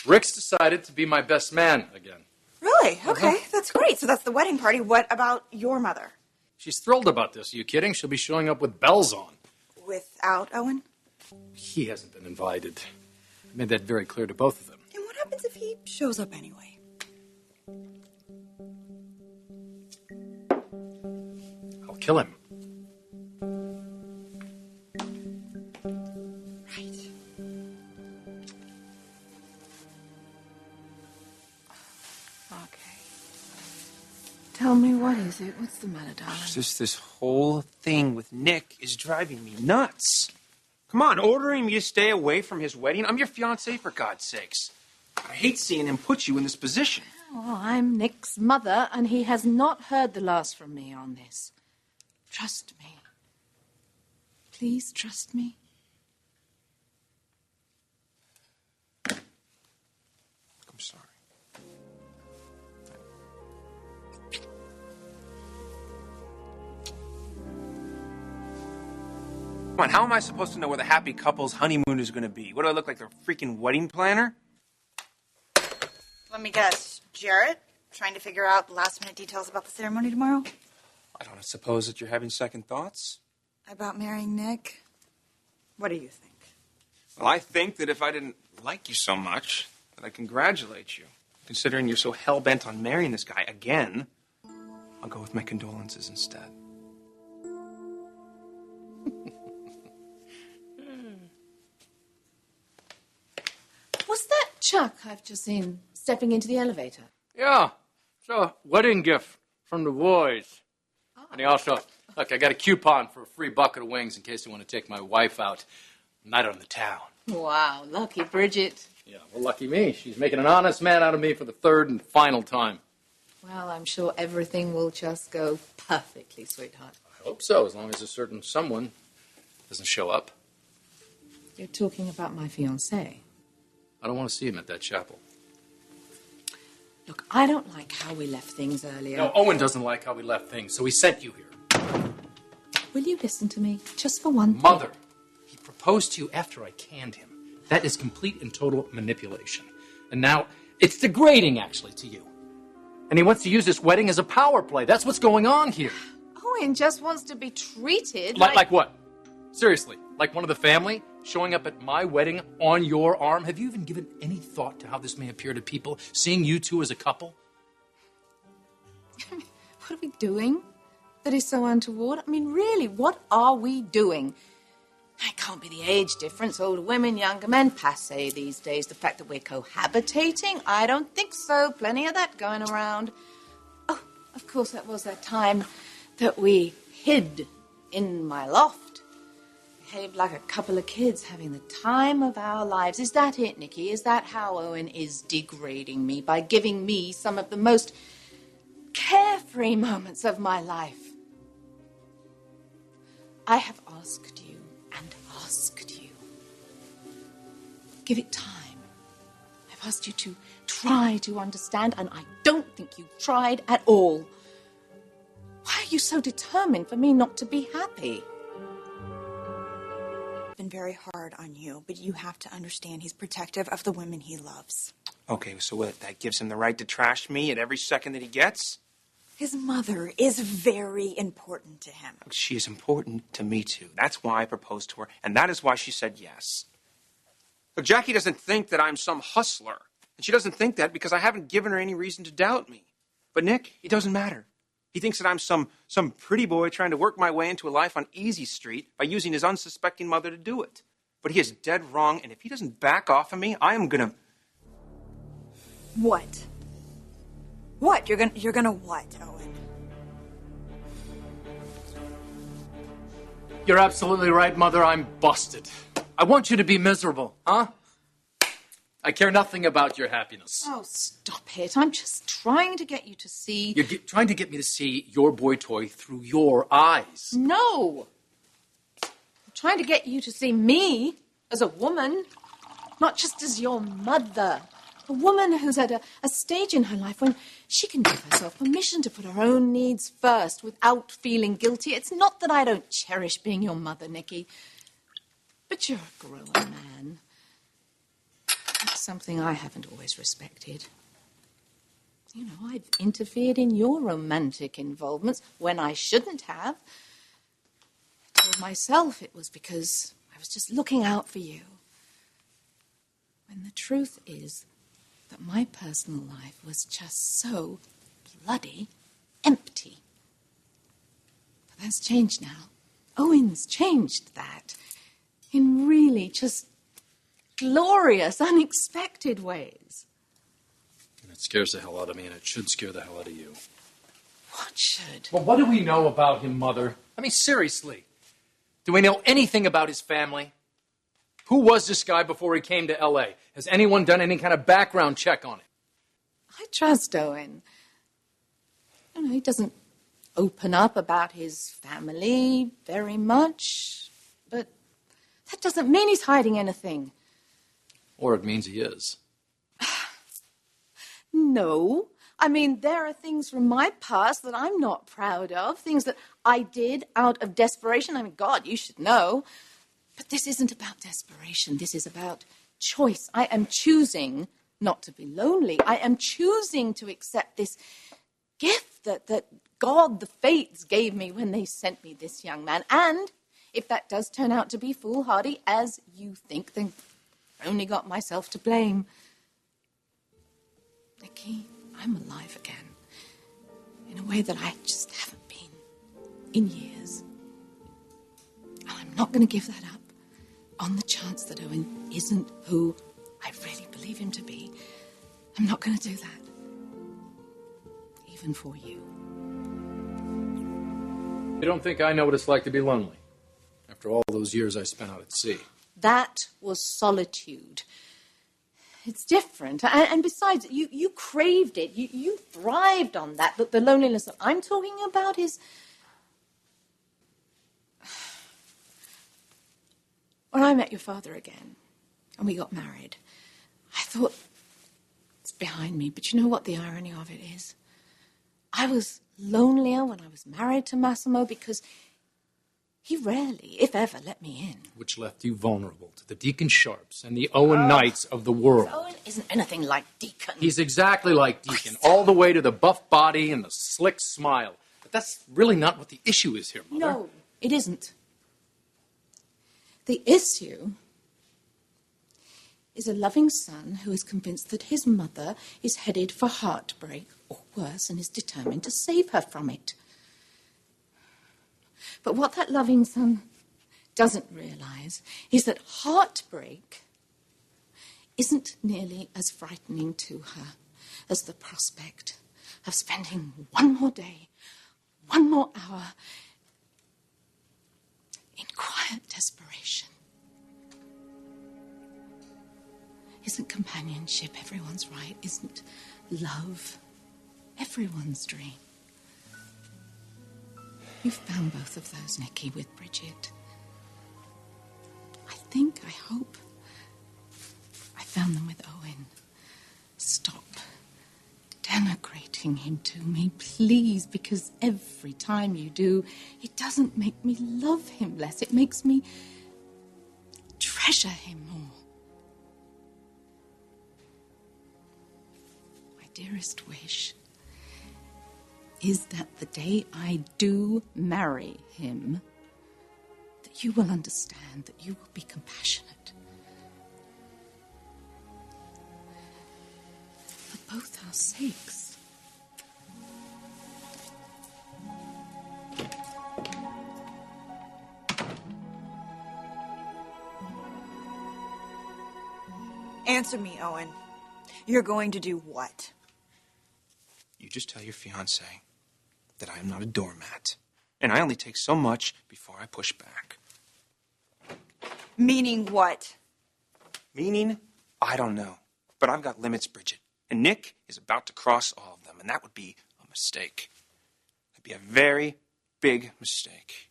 Rick's decided to be my best man again. Really? Okay, that's great. So that's the wedding party. What about your mother? She's thrilled about this. Are you kidding? She'll be showing up with bells on. Without Owen? He hasn't been invited. I made that very clear to both of them. And what happens if he shows up anyway? I'll kill him. Right. Okay. Tell me, what is it? What's the matter, darling? Just this whole thing with Nick is driving me nuts. Come on, ordering me to stay away from his wedding? I'm your fiancé, for God's sakes. I hate seeing him put you in this position. Oh, I'm Nick's mother, and he has not heard the last from me on this. Trust me. Please trust me. I'm sorry. Come on, how am I supposed to know where the happy couple's honeymoon is going to be? What do I look like, the freaking wedding planner? Let me guess. Jarrett? Trying to figure out last-minute details about the ceremony tomorrow? I don't suppose that you're having second thoughts? About marrying Nick? What do you think? Well, I think that if I didn't like you so much, that I'd congratulate you. Considering you're so hell-bent on marrying this guy again, I'll go with my condolences instead. Was that Chuck I've just seen stepping into the elevator? Yeah, it's a wedding gift from the boys. Oh. And he also, look, I got a coupon for a free bucket of wings in case I want to take my wife out. Night on the town. Wow, lucky Bridget. Yeah, well, lucky me. She's making an honest man out of me for the third and final time. Well, I'm sure everything will just go perfectly, sweetheart. I hope so, as long as a certain someone doesn't show up. You're talking about my fiancé. I don't want to see him at that chapel. Look, I don't like how we left things earlier. No, Owen doesn't like how we left things, so he sent you here. Will you listen to me, just for one thing? Mother, he proposed to you after I canned him. That is complete and total manipulation. And now, it's degrading, actually, to you. And he wants to use this wedding as a power play. That's what's going on here. Owen just wants to be treated Like what? Seriously, like one of the family? Showing up at my wedding on your arm? Have you even given any thought to how this may appear to people, seeing you two as a couple? What are we doing that is so untoward? I mean, really, what are we doing? It can't be the age difference. Older women, younger men, passé these days. The fact that we're cohabitating? I don't think so. Plenty of that going around. Oh, of course, that was that time that we hid in my loft. Behaved like a couple of kids having the time of our lives. Is that it, Nikki? Is that how Owen is degrading me by giving me some of the most carefree moments of my life? I have asked you and asked you. Give it time. I've asked you to try to understand, and I don't think you've tried at all. Why are you so determined for me not to be happy? Been very hard on you, but you have to understand he's protective of the women he loves. Okay, so what, that gives him the right to trash me at every second that he gets? His mother is very important to him. She is important to me, too. That's why I proposed to her, and that is why she said yes. Look, Jackie doesn't think that I'm some hustler, and she doesn't think that because I haven't given her any reason to doubt me. But Nick, it doesn't matter. He thinks that I'm some pretty boy trying to work my way into a life on Easy Street by using his unsuspecting mother to do it. But he is dead wrong, and if he doesn't back off of me, I am gonna... What? What? You're gonna what, Owen? You're absolutely right, Mother. I'm busted. I want you to be miserable, huh? I care nothing about your happiness. Oh, stop it. I'm just trying to get you to see... You're trying to get me to see your boy toy through your eyes. No. I'm trying to get you to see me as a woman, not just as your mother. A woman who's at a stage in her life when she can give herself permission to put her own needs first without feeling guilty. It's not that I don't cherish being your mother, Nicky, but you're a grown man. That's something I haven't always respected. You know, I've interfered in your romantic involvements when I shouldn't have. I told myself it was because I was just looking out for you. When the truth is that my personal life was just so bloody empty. But that's changed now. Owen's changed that in really just glorious, unexpected ways. And it scares the hell out of me, and it should scare the hell out of you. What should? Well, what do we know about him, Mother? I mean, seriously. Do we know anything about his family? Who was this guy before he came to L.A.? Has anyone done any kind of background check on him? I trust Owen. You know, he doesn't open up about his family very much, but that doesn't mean he's hiding anything. Or it means he is. No. I mean, there are things from my past that I'm not proud of, things that I did out of desperation. I mean, God, you should know. But this isn't about desperation. This is about choice. I am choosing not to be lonely. I am choosing to accept this gift that God, the fates, gave me when they sent me this young man. And if that does turn out to be foolhardy, as you think, then I only got myself to blame. Nicky, I'm alive again. In a way that I just haven't been in years. And I'm not going to give that up on the chance that Owen isn't who I really believe him to be. I'm not going to do that. Even for you. You don't think I know what it's like to be lonely? After all those years I spent out at sea. That was solitude. It's different. And besides, you craved it. You thrived on that. But the loneliness that I'm talking about is... When I met your father again, and we got married, I thought, it's behind me. But you know what the irony of it is? I was lonelier when I was married to Massimo because he rarely, if ever, let me in. Which left you vulnerable to the Deacon Sharps and the Owen Knights of the world. Owen isn't anything like Deacon. He's exactly like Deacon, all the way to the buff body and the slick smile. But that's really not what the issue is here, Mother. No, it isn't. The issue is a loving son who is convinced that his mother is headed for heartbreak, or worse, and is determined to save her from it. But what that loving son doesn't realize is that heartbreak isn't nearly as frightening to her as the prospect of spending one more day, one more hour in quiet desperation. Isn't companionship everyone's right? Isn't love everyone's dream? You found both of those, Nicky, with Bridget. I hope I found them with Owen. Stop denigrating him to me, please, because every time you do, it doesn't make me love him less. It makes me treasure him more. My dearest wish is that the day I do marry him, that you will understand, that you will be compassionate. For both our sakes. Answer me, Owen. You're going to do what? You just tell your fiancé that I am not a doormat. And I only take so much before I push back. Meaning what? Meaning? I don't know. But I've got limits, Bridget. And Nick is about to cross all of them. And that would be a mistake. It'd be a very big mistake.